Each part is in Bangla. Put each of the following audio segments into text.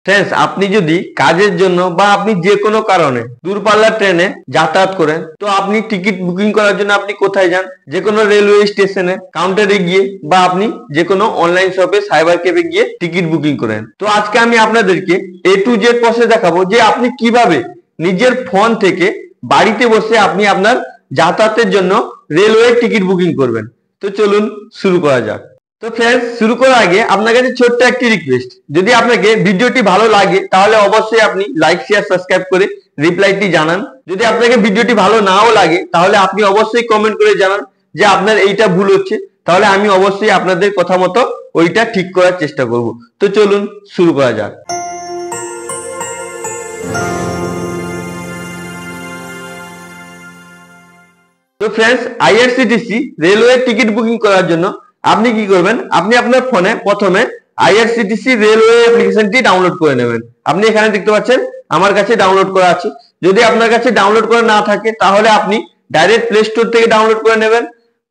फ्रेंड्स आपनी यदि काजेर जन्य बा आपनी जे कोनो कारणे दूरपाल्लार ट्रेने यातायात करें तो आपनी टिकिट बुकिंग करार जन्य आपनी कोथाय जान जे कोनो रेलवे स्टेशने काउंटारे गिये बा आपनी जे कोनो अनलाइन शपे साइबर कैफे गिये टिकिट बुकिंग करें। तो आजके आमी आपनादेरके ए टू जेड प्रसेस देखाबो जे आपनी किभाबे निजेर फोन थेके बाड़ीते बसे आपनी आपनार यातायातेर जन्य रेलवे टिकिट बुकिंग करबेन। तो चलुन शुरू करा जाक। तो फ्रेंड्स शुरू करार आगे आपनार काछे छोट्ट एकटी रिक्वेस्ट, यदि आपनाके भिडियोटी भालो लागे ताहले अवश्यई आपनि लाइक शेयर सबस्क्राइब करे रिप्लाईटी जानान। यदि आपनाके भिडियोटी भालो नाओ लागे ताहले आपनि अवश्यई कमेंट करे जानान जे आपनार एइटा भूल हच्छे, ताहले आमि अवश्यई आपनादेर कथा मतो ओइटा ठीक करार चेष्टा करब। तो चलुन शुरू करा जाक। तो friends IRCTC railway ticket booking करार जन्य আপনি কি করবেন, আপনি আপনার ফোনে প্রথমে আইআরসিটিসি রেলওয়ে অ্যাপ্লিকেশনটি ডাউনলোড করে নেবেন। আপনি এখানে দেখতে পাচ্ছেন আমার কাছে ডাউনলোড করা আছে। যদি আপনার কাছে ডাউনলোড করা না থাকে তাহলে আপনি ডাইরেক্ট প্লে স্টোর থেকে ডাউনলোড করে নেবেন,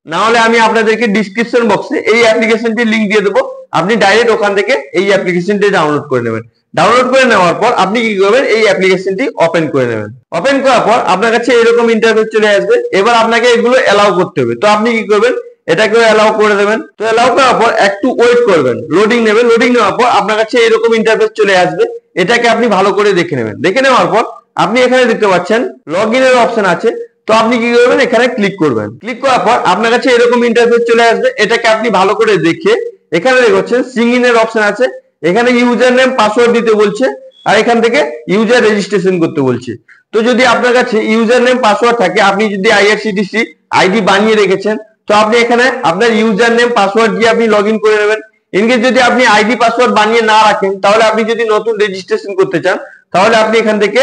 না হলে আমি আপনাদেরকে ডেসক্রিপশন বক্সে এই অ্যাপ্লিকেশনটির লিংক দিয়ে দেব, আপনি ডাইরেক্ট ওখান থেকে এই অ্যাপ্লিকেশনটি ডাউনলোড করে নেবেন। ডাউনলোড করে নেওয়ার পর আপনি কি করবেন, এই অ্যাপ্লিকেশনটি ওপেন করে নেবেন। ওপেন করার পর আপনার কাছে এরকম ইন্টারফেস চলে আসবে। এবার আপনাকে এগুলো এলাও করতে হবে। তো আপনি কি করবেন, এটাকে এলাও করে দেবেন। তো এলাও করার পর একটু ওয়েট করবেন, লোডিং নেবেন। লোডিং নেওয়ার পর আপনার কাছে এরকম ইন্টারফেস চলে আসবে। এটাকে আপনি ভালো করে দেখে নেবেন। দেখে নেওয়ার পর আপনি এখানে দেখতে পাচ্ছেন লগইন এর অপশন আছে। তো আপনি কি করবেন, এখানে ক্লিক করবেন। ক্লিক করার পর আপনার কাছে এরকম ইন্টারফেস চলে আসবে। এটাকে আপনি ভালো করে দেখে এখানে দেখছেন সিং ইন এর অপশন আছে। এখানে ইউজার নেম পাসওয়ার্ড দিতে বলছে আর এখান থেকে ইউজার রেজিস্ট্রেশন করতে বলছে। তো যদি আপনার কাছে ইউজার নেম পাসওয়ার্ড থাকে, আপনি যদি আইআরসিটিসি আইডি বানিয়ে রেখেছেন তো আপনি এখানে আপনার ইউজার নেম পাসওয়ার্ড দিয়ে আপনি লগইন করে নেবেন। ইনকেস যদি আপনি আইডি পাসওয়ার্ড বানিয়ে না রাখেন তাহলে আপনি যদি নতুন রেজিস্ট্রেশন করতে চান তাহলে আপনি এখান থেকে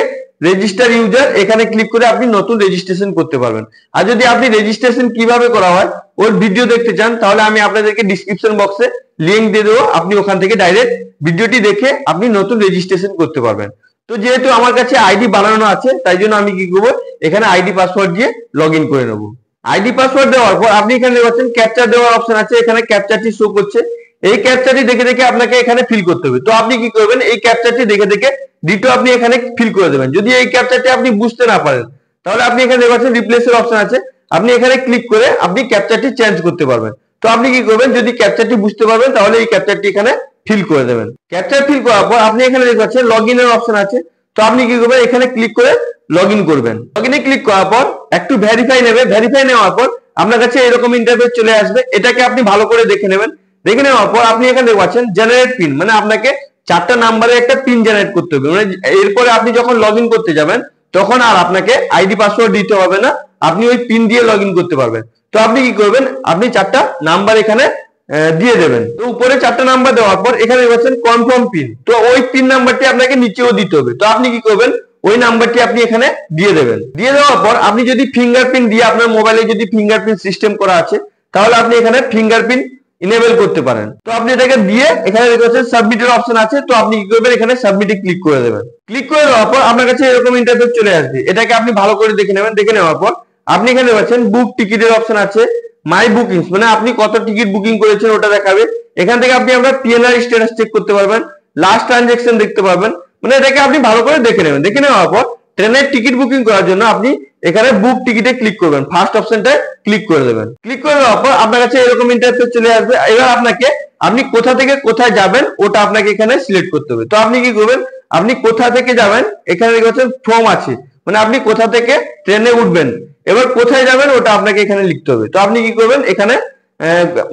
রেজিস্টার ইউজার এখানে ক্লিক করে আপনি নতুন রেজিস্ট্রেশন করতে পারবেন। আর যদি আপনি রেজিস্ট্রেশন কিভাবে করা হয় ওর ভিডিও দেখতে চান তাহলে আমি আপনাদেরকে ডেসক্রিপশন বক্সে লিংক দিয়ে দেবো, আপনি ওখান থেকে ডাইরেক্ট ভিডিওটি দেখে আপনি নতুন রেজিস্ট্রেশন করতে পারবেন। তো যেহেতু আমার কাছে আইডি বানানো আছে তাই জন্য আমি কি করব, এখানে আইডি পাসওয়ার্ড দিয়ে লগইন করে নেব। আইডি পাসওয়ার্ড দেওয়ার পর আপনি এখানে দেখছেন ক্যাপচা দেওয়ার অপশন আছে। এখানে ক্যাপচাটি শো করছে। এই ক্যাপচাটি দেখে দেখে আপনাকে এখানে ফিল করতে হবে। তো আপনি কি করবেন, এই ক্যাপচাটি দেখে দেখে দ্বিতীয় আপনি এখানে ফিল করে দেবেন। যদি এই ক্যাপচাটি আপনি বুঝতে না পারেন তাহলে আপনি এখানে দেখছেন রিপ্লেস এর অপশন আছে। আপনি এখানে ক্লিক করে আপনি ক্যাপচাটি চেঞ্জ করতে পারবেন। তো আপনি কি করবেন, যদি ক্যাপচাটি বুঝতে পারবেন তাহলে এই ক্যাপচাটি এখানে ফিল করে দেবেন। ক্যাপচা ফিল করার পর আপনি এখানে দেখছেন লগইন এর অপশন আছে। তো আপনি কি করবেন, এখানে ক্লিক করে লগইন করবেন। লগইনে ক্লিক করার পর একটু ভেরিফাই নেবে। ভেরিফাই নেওয়ার পর আপনার কাছে এরকম ইন্টারফেস চলে আসবে। এটাকে আপনি ভালো করে দেখে নেবেন। দেখে নেওয়ার পর আপনি এখানে দেখতে পাচ্ছেন জেনারেট পিন, মানে আপনাকে 4টা নাম্বারে একটা পিন জেনারেট করতে হবে। মানে এরপরে আপনি যখন লগইন করতে যাবেন তখন আর আপনাকে আইডি পাসওয়ার্ড দিতে হবে না, আপনি ওই পিন দিয়ে লগইন করতে পারবেন। তো আপনি কি করবেন, আপনি 4টা নাম্বার এখানে দিয়ে দেবেন। তো উপরে 4টা নাম্বার দেওয়ার পর এখানে দেখছেন কনফার্ম পিন। তো ওই পিন নাম্বারটি আপনাকে নিচেও দিতে হবে। তো আপনি কি করবেন, ওই নাম্বারটি আপনি এখানে দিয়ে দেবেন। দিয়ে দেওয়ার পর আপনি যদি ফিঙ্গারপ্রিন্ট দিয়ে আপনার মোবাইলে যদি ফিঙ্গারপ্রিন্ট সিস্টেম করা আছে তাহলে আপনি এখানে ফিঙ্গারপ্রিন্ট ইনেবল করতে পারেন। তো আপনি এটাকে দিয়ে এখানে দেখছেন সাবমিটের অপশন আছে। তো আপনি কি করবেন, এখানে সাবমিটে ক্লিক করে দেবেন। ক্লিক করে দেওয়ার পর আপনার কাছে এরকম ইন্টারফেস চলে আসবে। এটাকে আপনি ভালো করে দেখে নেবেন। দেখে নেওয়ার পর আপনি এখানে দেখছেন বুক টিকিটের অপশন আছে। মাই বুকিংস মানে আপনি কত টিকিট বুকিং করেছেন ওটা দেখাবে। এখান থেকে আপনি আপনার পিএনআর স্ট্যাটাস চেক করতে পারবেন, লাস্ট ট্রানজাকশন দেখতে পারবেন। মানে এটাকে আপনি ভালো করে দেখে নেবেন। দেখে নেওয়ার পর ট্রেনের টিকিট বুকিং করার জন্য আপনি এখানে বুক টিকিটে ক্লিক করবেন, ফার্স্ট অপশনটায় ক্লিক করে দেবেন। ক্লিক করে দেওয়ার পর আপনার কাছে এরকম ইন্টারফেস চলে আসবে। এবার আপনাকে আপনি কোথা থেকে কোথায় যাবেন ওটা আপনাকে এখানে সিলেক্ট করতে হবে। তো আপনি কি করবেন, আপনি কোথা থেকে যাবেন এখানে দেখছেন ফ্রম আছে, মানে আপনি কোথা থেকে ট্রেনে উঠবেন। এবার কোথায় যাবেন ওটা আপনাকে এখানে লিখতে হবে। তো আপনি কি করবেন, এখানে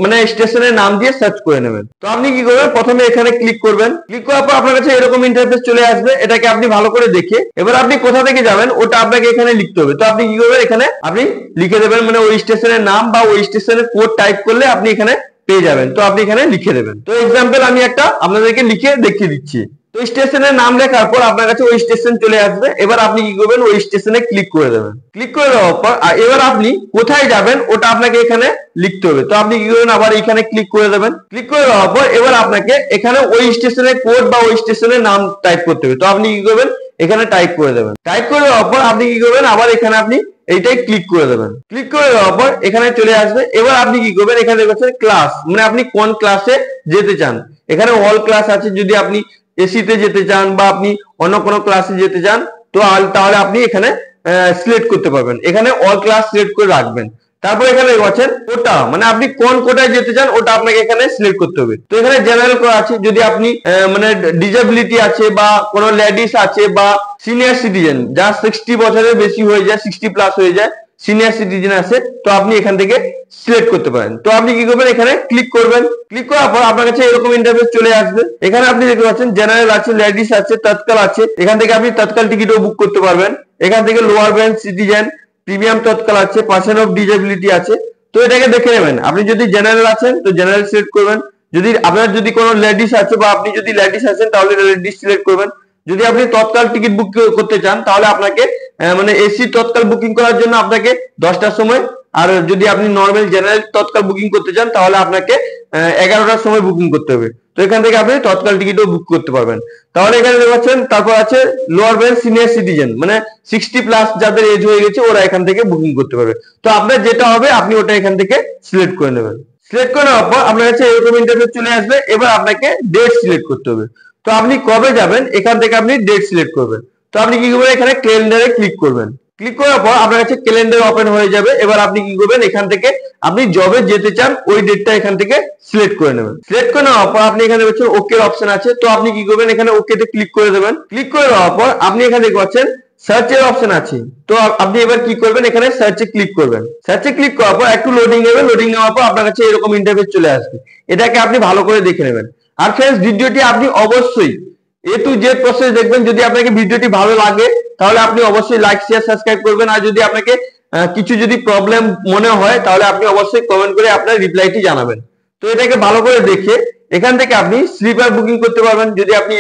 মানে স্টেশনের নাম দিয়ে সার্চ করে নেবেন। তো আপনি কি করবেন, প্রথমে এখানে ক্লিক করবেন। ক্লিক করার পর আপনার কাছে এরকম ইন্টারফেস চলে আসবে। এটাকে আপনি ভালো করে দেখে এবার আপনি কোথা থেকে যাবেন ওটা আপনাকে এখানে লিখতে হবে। তো আপনি কি করবেন, এখানে আপনি লিখে দেবেন, মানে ওই স্টেশনের নাম বা ওই স্টেশনের কোড টাইপ করলে আপনি এখানে পেয়ে যাবেন। তো আপনি এখানে লিখে দেবেন। তো এক্সাম্পল আমি একটা আপনাদেরকে লিখে দেখিয়ে দিচ্ছি। তো স্টেশনের নাম লেখার পর আপনার কাছে ওই স্টেশন চলে আসবে। এবার আপনি কি করবেন, ওই স্টেশনে ক্লিক করে দেবেন। ক্লিক করে দেওয়ার পর এবার আপনি কোথায় যাবেন ওটা আপনাকে এখানে লিখতে হবে। তো আপনি কি করবেন, আবার এখানে ক্লিক করে দেবেন। ক্লিক করে দেওয়ার পর এবার আপনাকে এখানে ওই স্টেশনের কোড বা ওই স্টেশনের নাম টাইপ করতে হবে। তো আপনি কি করবেন, এখানে টাইপ করে দেবেন। টাইপ করে দেওয়ার পর আপনি কি করবেন, আবার এখানে আপনি এইটাই ক্লিক করে দেবেন। ক্লিক করে দেওয়ার পর এখানে চলে আসবে। এবার আপনি কি করবেন, এখানে দেখছেন ক্লাস, মানে আপনি কোন ক্লাসে যেতে চান। এখানে অল ক্লাস আছে, যদি আপনি এসিতে যেতে চান বা আপনি অন্য কোনো ক্লাসে যেতে চান, তো তাহলে আপনি এখানে সিলেক্ট করতে পারবেন। এখানে অল ক্লাস সিলেক্ট করে রাখবেন। তারপর এখানে দেখছেন কোটা, মানে আপনি কোন কোটায় যেতে চান ওটা আপনাকে এখানে সিলেক্ট করতে হবে। তো এখানে জেনারেল করা আছে, যদি আপনি মানে ডিসেবিলিটি আছে বা কোনো লেডিস আছে বা সিনিয়র সিটিজেন যা 60 বছরের বেশি হয়ে যায়, 60 প্লাস হয়ে যায়, সিনিয়র সিটিজেন আছে, তো আপনি এখান থেকে সিলেক্ট করতে পারেন। তো আপনি কি করবেন, এখানে ক্লিক করবেন। ক্লিক করার পর আপনার কাছে এরকম ইন্টারফেস চলে আসবে। এখানে আপনি দেখতে পাচ্ছেন জেনারেল আছে, লেডিস আছে, তৎকাল আছে। এখান থেকে আপনি তৎকাল টিকিটও বুক করতে পারবেন। এখান থেকে লোয়ার বেঞ্চ সিটিজেন, প্রিমিয়াম তৎকাল আছে, পার্সন অফ ডিসেবিলিটি আছে। তো এটাকে দেখে নেবেন। আপনি যদি জেনারেল আছেন তো জেনারেল সিলেক্ট করবেন। যদি আপনার যদি কোনো লেডিস আছে বা আপনি যদি লেডিস আছেন তাহলে লেডিস সিলেক্ট করবেন। যদি আপনি তৎকাল টিকিট বুক করতে চান তাহলে আপনাকে মানে এসি তৎকাল বুকিং করার জন্য আপনাকে 10টার সময়, আর যদি আপনি নর্মাল জেনারেল তৎকাল বুকিং করতে চান তাহলে আপনাকে 11টার সময় বুকিং করতে হবে। তো এখান থেকে আপনি তৎকাল টিকিটও বুক করতে পারবেন। তাহলে এখানে দেখছেন তারপর আছে লোয়ার বেঞ্চ সিনিয়র সিটিজেন, মানে 60 প্লাস যাদের এজ হয়ে গেছে ওরা এখান থেকে বুকিং করতে পারবে। তো আপনার যেটা হবে আপনি ওটা এখান থেকে সিলেক্ট করে নেবেন। সিলেক্ট করে নেওয়ার পর আপনার কাছে এরকম ইন্টারফেস চলে আসবে। এবার আপনাকে ডেট সিলেক্ট করতে হবে। তো আপনি কবে যাবেন এখান থেকে আপনি ডেট সিলেক্ট করবেন। তো আপনি কি করবেন, এখানে ক্যালেন্ডারে ক্লিক করবেন। ক্লিক করার পর আপনার কাছে ক্যালেন্ডার ওপেন হয়ে যাবে। এবার আপনি কি করবেন, এখান থেকে আপনি জবে যেতে চান ওই ডেটটা এখান থেকে সিলেক্ট করে নেবেন। সিলেক্ট করে নেওয়ার পর আপনি এখানে দেখছেন ওকে অপশন আছে। তো আপনি কি করবেন, এখানে ওকে তে ক্লিক করে দেবেন। ক্লিক করে দেওয়ার পর আপনি এখানে দেখতে পাচ্ছেন সার্চের অপশন আছে। তো আপনি এবার কি করবেন, এখানে সার্চে ক্লিক করবেন। সার্চে ক্লিক করার পর একটু লোডিং নেবে। লোডিং নেওয়ার পর আপনার কাছে এরকম ইন্টারফেস চলে আসবে। এটাকে আপনি ভালো করে দেখে নেবেন। আর ফ্রেন্ডস, ভিডিওটি আপনি অবশ্যই এ টু জেড প্রসেস দেখবেন। যদি আপনাকে ভিডিওটি ভালো লাগে তাহলে আপনি অবশ্যই লাইক শেয়ার সাবস্ক্রাইব করবেন। আর যদি আপনাকে কিছু যদি প্রবলেম মনে হয় তাহলে আপনি অবশ্যই কমেন্ট করে আপনার রিপ্লাইটি জানাবেন। তো এটাকে ভালো করে দেখে এখান থেকে আপনি স্লিপার বুকিং করতে পারবেন। যদি আপনি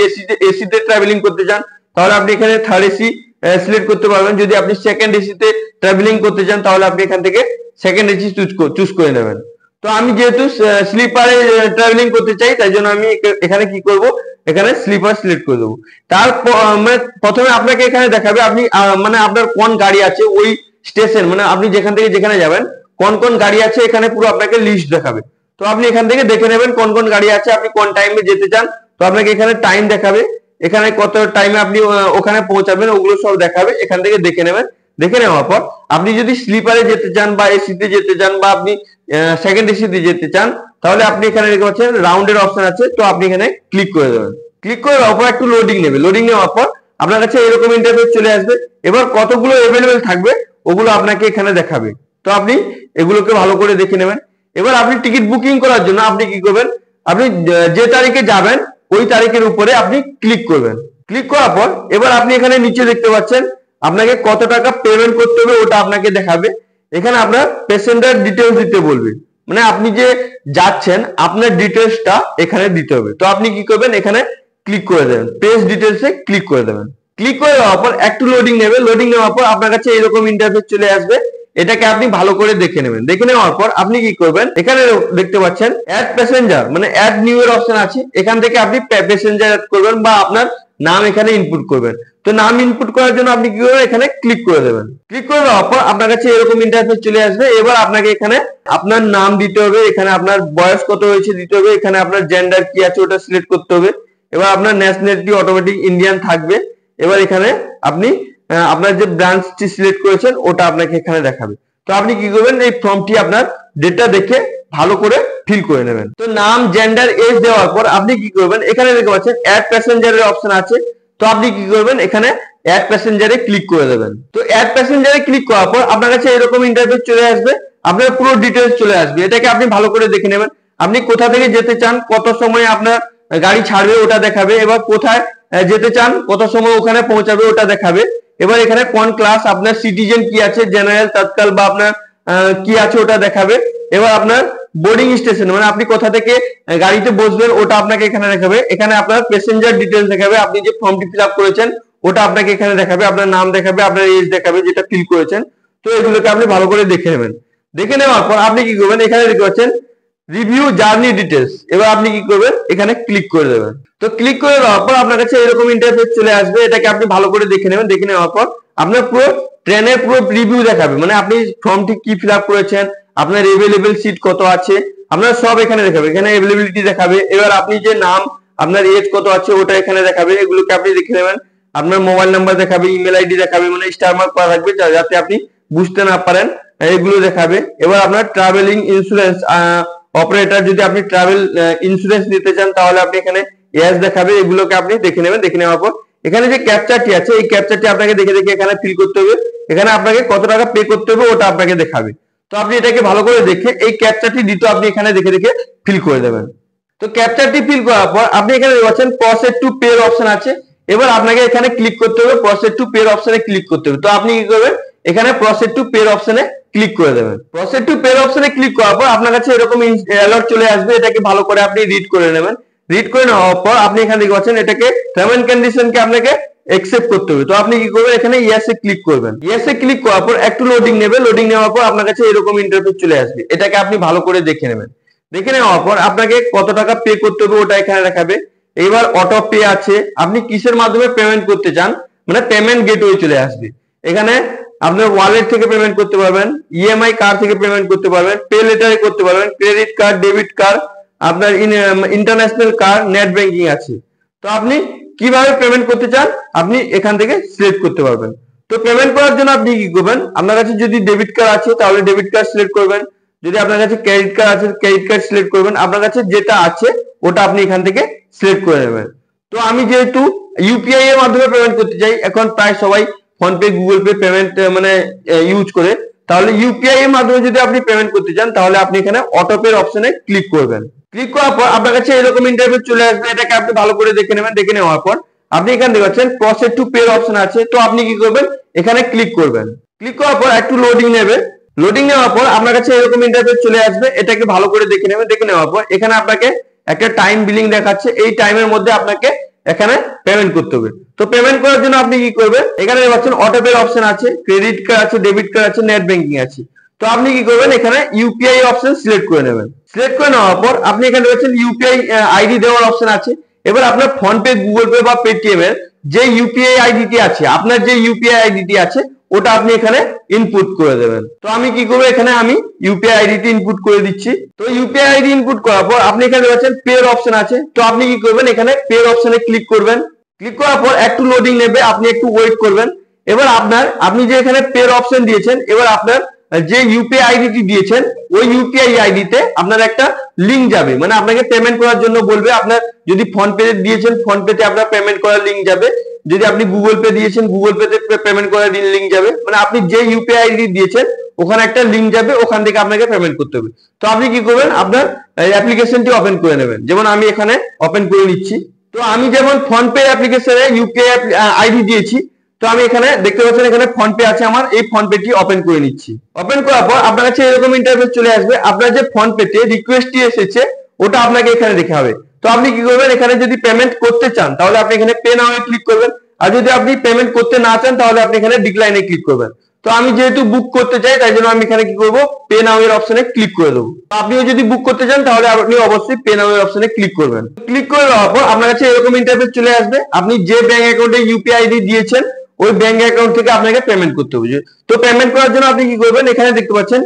এসিতে ট্রাভেলিং করতে চান তাহলে আপনি এখানে থার্ড এসি সিলেক্ট করতে পারবেন। যদি আপনি সেকেন্ড এসিতে ট্রাভেলিং করতে চান তাহলে আপনি এখান থেকে সেকেন্ড এসি চুজ করে নেবেন। তো আমি যেহেতু স্লিপারে ট্রাভেলিং করতে চাই তাই জন্য আমি এখানে কি করব, এখানে স্লিপার সিলেক্ট করে দেবো। তারপর মানে প্রথমে আপনাকে এখানে দেখাবে আপনি মানে আপনার কোন গাড়ি আছে ওই স্টেশন, মানে আপনি যেখান থেকে যেখানে যাবেন কোন কোন গাড়ি আছে এখানে পুরো আপনাকে লিস্ট দেখাবে। তো আপনি এখান থেকে দেখে নেবেন কোন কোন গাড়ি আছে, আপনি কোন টাইমে যেতে চান। তো আপনাকে এখানে টাইম দেখাবে, এখানে কত টাইমে আপনি ওখানে পৌঁছাবেন ওগুলো সব দেখাবে। এখান থেকে দেখে নেবেন। দেখে নেওয়ার পর আপনি যদি স্লিপারে যেতে চান বা এসিতে যেতে চান বা আপনি সেকেন্ড এসিতে যেতে চান তাহলে আপনি এখানে দেখতে পাচ্ছেন রাউন্ডের অপশন আছে। তো আপনি এখানে ক্লিক করে দেবেন। ক্লিক করে দেওয়ার পর একটু লোডিং নেবে। লোডিং নেওয়ার পর আপনার কাছে এরকম ইন্টারফেস চলে আসবে। এবার কতগুলো অ্যাভেলেবেল থাকবে ওগুলো আপনাকে এখানে দেখাবে। তো আপনি এগুলোকে ভালো করে দেখে নেবেন। এবার আপনি টিকিট বুকিং করার জন্য আপনি কি করবেন, আপনি যে তারিখে যাবেন ওই তারিখের উপরে আপনি ক্লিক করবেন। ক্লিক করার পর এবার আপনি এখানে নিচে দেখতে পাচ্ছেন আপনাকে কত টাকা পেমেন্ট করতে হবে ওটা আপনাকে দেখাবে। এখানে আপনার প্যাসেঞ্জার ডিটেলস দিতে বলবে, মানে আপনি যে যাচ্ছেন আপনার ডিটেলসটা এখানে দিতে হবে। তো আপনি কি করবেন, এখানে ক্লিক করে দেবেন, পেজ ডিটেলসে ক্লিক করে দেবেন। ক্লিক করে দেওয়ার পর একটু লোডিং নেবে। লোডিং নেওয়ার পর আপনার কাছে এরকম ইন্টারফেস চলে আসবে। এটাকে আপনি ভালো করে দেখে নেবেন। দেখে নেওয়ার পর আপনি কি করবেন, এখানে দেখতে পাচ্ছেন অ্যাড প্যাসেঞ্জার, মানে অ্যাড নিউ এর অপশন আছে। এখান থেকে আপনি প্যাসেঞ্জার অ্যাড করবেন বা আপনার নাম এখানে ইনপুট করবেন। তো নাম ইনপুট করার জন্য আপনি কি করবেন, এখানে ক্লিক করে দেবেন। ক্লিক করে দেওয়ার পর আপনার কাছে এরকম ইন্টারফেস চলে আসবে। এবার আপনাকে এখানে আপনার নাম দিতে হবে, এখানে আপনার বয়স কত হয়েছে দিতে হবে, এখানে আপনার জেন্ডার কি আছে ওটা সিলেক্ট করতে হবে। এবার আপনার ন্যাশনালিটি অটোমেটিক ইন্ডিয়ান থাকবে। এবার এখানে আপনি আপনার যে ব্রাঞ্চটি সিলেক্ট করেছেন ওটা আপনাকে এখানে দেখাবে। তো আপনি কি করবেন, এই ফর্মটি আপনার ডেটা দেখে ভালো করে ফিল করে নেবেন। তো নাম জেন্ডার এজ দেওয়ার পর আপনি কি করবেন, এখানে দেখতে পাচ্ছেন অ্যাড প্যাসেঞ্জারের অপশন আছে। তো আপনি কি করবেন, এখানে অ্যাড প্যাসেঞ্জারে ক্লিক করে দেবেন। তো অ্যাড প্যাসেঞ্জারে ক্লিক করার পর আপনার কাছে এরকম ইন্টারফেস চলে আসবে। আপনার পুরো ডিটেলস চলে আসবে। এটাকে আপনি ভালো করে দেখে নেবেন। আপনি কোথা থেকে যেতে চান, কত সময় আপনার গাড়ি ছাড়বে ওটা দেখাবে। এবার কোথায় যেতে চান, কত সময় ওখানে পৌঁছাবে ওটা দেখাবে। এবার এখানে কোন ক্লাস, আপনার সিটিজেন কি আছে, জেনারেল, তৎকাল বা আপনার কি আছে ওটা দেখাবে। এবার আপনার বোর্ডিং স্টেশন, মানে আপনি কোথা থেকে গাড়িতে বসবেন ওটা আপনাকে এখানে দেখাবে। এখানে আপনার প্যাসেঞ্জার ডিটেলস দেখাবে, আপনি যে ফর্মটি ফিল আপ করেছেন ওটা আপনাকে এখানে দেখাবে, আপনার নাম দেখাবে, আপনার এজ দেখাবে যেটা ফিল করেছেন। তো এগুলোকে আপনি ভালো করে দেখে নেবেন। দেখে নেওয়ার পর আপনি কি করবেন, এখানে দেখতে পাচ্ছেন রিভিউ জার্নি ডিটেলস। এবার আপনি কি করবেন, এখানে ক্লিক করে দেবেন। তো ক্লিক করে দেওয়ার পর আপনার কাছে এরকম ইন্টারফেস চলে আসবে। এটাকে আপনি ভালো করে দেখে নেবেন। দেখে নেওয়ার পর আপনার পুরো ট্রেনের পুরো রিভিউ দেখাবে, মানে আপনি ফর্মটি কি ফিল আপ করেছেন, আপনার অ্যাভেলেবেল সিট কত আছে, আপনার সব এখানে দেখাবে। এখানে অ্যাভেলেবিলিটি দেখাবে। এবার আপনি যে নাম আপনার এজ কত আছে ওটা এখানে দেখাবে, এগুলোকে আপনি দেখে নেবেন। আপনার মোবাইল নাম্বার দেখাবে, ইমেল আইডি দেখাবে, মানে স্টার মার্ক করা থাকবে যাতে আপনি বুঝতে না পারেন, এগুলো দেখাবে। এবার আপনার ট্রাভেলিং ইন্স্যুরেন্স অপারেটর, যদি আপনি ট্রাভেল ইন্স্যুরেন্স নিতে চান তাহলে আপনি এখানে এজ দেখাবে, এগুলোকে আপনি দেখে নেবেন। দেখে নেওয়ার পর এখানে যে ক্যাপচারটি আছে এই ক্যাপচারটি আপনাকে দেখে দেখে এখানে ফিল করতে হবে, এখানে আপনাকে কত টাকা পে করতে হবে ওটা আপনাকে দেখাবে। তো আপনি এটাকে ভালো করে দেখে এই ক্যাপচারটি দিতে আপনি এখানে দেখে দেখে ফিল করে দেবেন। তো ক্যাপচারটি ফিল করার পর আপনি এখানে দেখছেন প্রসেস টু পে অপশন আছে, এবার আপনাকে এখানে ক্লিক করতে হবে, প্রসেস টু পে অপশনে ক্লিক করতে হবে। তো আপনি কি করবেন, এখানে প্রসেস টু পে অপশনে ক্লিক করে দেবেন। প্রসেস টু পে অপশনে ক্লিক করার পর আপনার কাছে এরকম অ্যালার্ট চলে আসবে, এটাকে ভালো করে আপনি রিড করে নেবেন। রিড করে নেওয়ার পর আপনি এখানে দেখতে পাচ্ছেন এটাকে টার্ম এন্ড কন্ডিশনকে আপনাকে অ্যাকসেপ্ট করতে হবে। তো আপনি কি করবেন, এখানে ইয়েসে ক্লিক করবেন। ইয়েসে ক্লিক করার পর একটু লোডিং নেবে, লোডিং নেওয়ার পর আপনার কাছে এরকম ইন্টারফেস চলে আসবে, এটাকে আপনি ভালো করে দেখে নেবেন। দেখে নেওয়ার পর আপনাকে কত টাকা পে করতে হবে ওটা এখানে দেখাবে। এবার অটো পে আছে, আপনি কিসের মাধ্যমে পেমেন্ট করতে চান, মানে পেমেন্ট গেটওয়ে চলে আসবে। এখানে আপনার ওয়ালেট থেকে পেমেন্ট করতে পারবেন, ইএমআই কার্ড থেকে পেমেন্ট করতে পারবেন, পে লেটারে করতে পারবেন, ক্রেডিট কার্ড, ডেবিট কার্ড, আপনার ইন্টারন্যাশনাল কার্ড, নেট ব্যাংকিং আছে। তো আপনি কিভাবে পেমেন্ট করতে চান আপনি এখান থেকে সিলেক্ট করতে পারবেন। তো পেমেন্ট করার জন্য আপনি কি করবেন, আপনার কাছে যদি ডেবিট কার্ড আছে তাহলে ডেবিট কার্ড সিলেক্ট করবেন, যদি আপনার কাছে ক্রেডিট কার্ড আছে ক্রেডিট কার্ড সিলেক্ট করবেন, আপনার কাছে যেটা আছে ওটা আপনি এখান থেকে সিলেক্ট করে নেবেন। তো আমি যেহেতু ইউপিআই এর মাধ্যমে পেমেন্ট করতে চাই, এখন প্রায় সবাই phone pay Google pay payment মানে ইউজ করে, তাহলে ইউপিআই এর মাধ্যমে যদি আপনি পেমেন্ট করতে চান তাহলে আপনি এখানে অটো পে অপশনে ক্লিক করবেন। ক্লিক করার পর আপনার কাছে এরকম ইন্টারফেস চলে আসবে, এটাকে আপনি ভালো করে দেখে নেবেন। দেখে নেওয়ার পর আপনি এখানে দেখছেন প্রসেস টু পে অপশন আছে, তো আপনি কি করবেন, এখানে ক্লিক করবেন। ক্লিক করার পর একটু লোডিং নেবে, লোডিং নেওয়ার পর আপনার কাছে এরকম ইন্টারফেস চলে আসবে, এটাকে ভালো করে দেখে নেবেন। দেখে নেওয়ার পর এখানে আপনাকে একটা টাইম বিলিং দেখাচ্ছে, এই টাইমের মধ্যে আপনাকে এখানে পেমেন্ট করতে হবে। তো পেমেন্ট করার জন্য আপনি কি করবেন, এখানে দেখছেন অটো পে অপশন আছে, ক্রেডিট কার্ড আছে, ডেবিট কার্ড আছে, নেট ব্যাংকিং আছে। তো আপনি কি করবেন, এখানে ইউপিআই অপশন সিলেক্ট করে নেবেন। সিলেক্ট করে নেওয়ার পর আপনি এখানে দেখছেন ইউপিআই আইডি দেওয়ার অপশন আছে। এবার আপনার ফোন পে, গুগল পে বা পেটিএম এর যে ইউপিআই আইডিটি আছে, আপনার যে ইউপিআই আইডিটি আছে ওটা আপনি এখানে ইনপুট করে দেবেন। তো আমি কি করবো, এখানে আমি ইউপিআই আইডিটি ইনপুট করে দিচ্ছি। তো ইউপিআই আইডি ইনপুট করার পর আপনি এখানে দেখছেন পে অপশন আছে, তো আপনি কি করবেন, এখানে পে অপশনে ক্লিক করবেন। ক্লিক করার পর একটু লোডিং নেবে, আপনি একটু ওয়েট করবেন। এবার আপনি যে এখানে পে অপশন দিয়েছেন, এবার আপনার যে ইউপিআই আইডিটি দিয়েছেন ওই ইউপিআই আইডিতে আপনার একটা লিংক যাবে, মানে আপনাকে পেমেন্ট করার জন্য বলবে। আপনার যদি ফোন পে দিয়েছেন ফোন পেতে আপনার পেমেন্ট করার লিংক যাবে, যদি আপনি গুগল পে দিয়েছেন গুগল পেতে পেমেন্ট করার লিংক যাবে, মানে আপনি যে ইউপিআই আইডি দিয়েছেন ওখানে একটা লিংক যাবে, ওখান থেকে আপনাকে পেমেন্ট করতে হবে। তো আপনি কি করবেন, আপনার অ্যাপ্লিকেশনটি ওপেন করে নেবেন। যেমন আমি এখানে ওপেন করে নিচ্ছি। তো আমি যেমন ফোন পে অ্যাপ্লিকেশনে ইউপিআই আইডি দিয়েছি, তো আমি এখানে দেখতে পাচ্ছেন এখানে ফোন পে আছে আমার, এই ফোন পেটি ওপেন করে নিচ্ছি। ওপেন করার পর আপনার কাছে এরকম ইন্টারফেস চলে আসবে, আপনার যে ফোন পেতে রিকোয়েস্টটি এসেছে ওটা আপনাকে এখানে দেখতে হবে। তো আপনি কি করবেন, এখানে যদি পেমেন্ট করতে চান তাহলে আপনি এখানে পে নাও এ ক্লিক করবেন, আর যদি আপনি পেমেন্ট করতে না চান তাহলে আপনি এখানে ডিক্লাইনে ক্লিক করবেন। তো আমি যেহেতু বুক করতে চাই তাই জন্য আমি এখানে কি করব, পে নাও এর অপশনে ক্লিক করে দেবো। আপনিও যদি বুক করতে চান তাহলে আপনি অবশ্যই পে নাও এর অপশনে ক্লিক করবেন। ক্লিক করে দেওয়ার পর আপনার কাছে এরকম ইন্টারফেস চলে আসবে, আপনি যে ব্যাংক অ্যাকাউন্টে ইউপিআই আইডি দিয়েছেন ওই ব্যাংক অ্যাকাউন্ট থেকে আপনাকে পেমেন্ট করতে হবে। তো পেমেন্ট করার জন্য আপনি কি করবেন, এখানে দেখতে পাচ্ছেন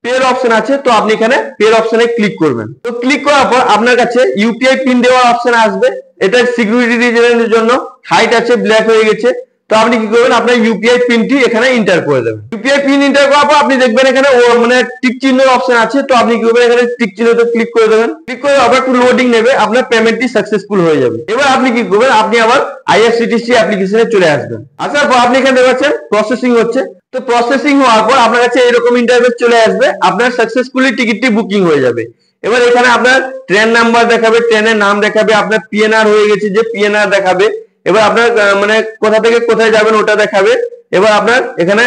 পে অপশন আছে, তো আপনি এখানে পে অপশনে ক্লিক করবেন। তো ক্লিক করার পর আপনার কাছে ইউপিআই পিন দেওয়ার অপশন আসবে, এটা সিকিউরিটি রিজনের জন্য হাইট আছে ব্ল্যাক হয়ে গেছে। তো আপনি কি করবেন, আপনার ইউপিআই পিনটি এখানে এন্টার করে দেবেন। ইউপিআই পিন এন্টার করার পর আপনি দেখবেন এখানে মানে টিক চিহ্নের অপশন আছে, তো আপনি কি করবেন, এখানে টিক চিহ্নতে ক্লিক করে দেবেন। ক্লিক করে আবার একটু লোডিং নেবে, আপনার পেমেন্টটি সাকসেসফুল হয়ে যাবে। এবার আপনি কি করবেন, আপনি আবার আইআরসিটিসি অ্যাপ্লিকেশনে চলে আসবেন। আসার পর আপনি এখানে দেখছেন প্রসেসিং হচ্ছে। তো প্রসেসিং হওয়ার পর আপনার কাছে এরকম ইন্টারফেস চলে আসবে, আপনার সাকসেসফুলি টিকিটটি বুকিং হয়ে যাবে। এবার এখানে আপনার ট্রেন নাম্বার দেখাবে, ট্রেনের নাম দেখাবে, আপনার পিএনআর হয়ে গেছে যে পিএনআর দেখাবে। এবার আপনার মানে কোথা থেকে কোথায় যাবেন ওটা দেখাবে। এবার আপনার এখানে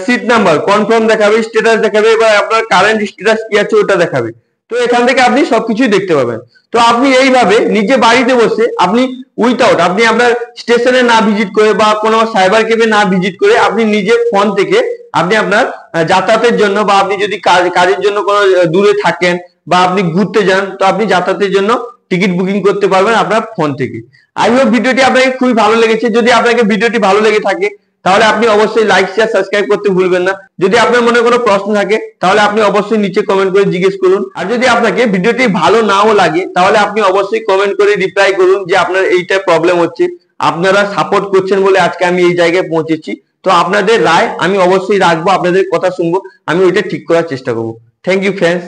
সিট নাম্বার কনফার্ম দেখাবে, স্ট্যাটাস দেখাবে, এবার আপনার কারেন্ট স্ট্যাটাস কি আছে ওটা দেখাবে। তো এখান থেকে আপনি সবকিছুই দেখতে পাবেন। তো আপনি এইভাবে নিজে বাড়িতে বসে আপনি উইথাউট আপনি আপনার স্টেশনে না ভিজিট করে বা কোনো সাইবার ক্যাফে না ভিজিট করে আপনি নিজে ফোন থেকে আপনি আপনার যাতায়াতের জন্য বা আপনি যদি কাজের জন্য কোনো দূরে থাকেন বা আপনি ঘুরতে যান, তো আপনি যাতায়াতের জন্য টিকিট বুকিং করতে পারবেন আপনার ফোন থেকে। আই হোপ ভিডিওটি আপনাকে খুবই ভালো লেগেছে। যদি আপনাকে ভিডিওটি ভালো লেগে থাকে তাহলে আপনি অবশ্যই লাইক শেয়ার সাবস্ক্রাইব করতে ভুলবেন না। যদি আপনার মনে কোনো প্রশ্ন থাকে তাহলে আপনি অবশ্যই নিচে কমেন্ট করে জিজ্ঞেস করুন। আর যদি আপনাকে ভিডিওটি ভালো নাও লাগে তাহলে আপনি অবশ্যই কমেন্ট করে রিপ্লাই করুন যে আপনার এইটা প্রবলেম হচ্ছে, আপনারা সাপোর্ট করছেন বলে আজকে আমি এই জায়গায় পৌঁছেছি। তো আপনাদের রায় আমি অবশ্যই রাখবো, আপনাদের কথা শুনবো, আমি ওইটা ঠিক করার চেষ্টা করবো। Thank you friends.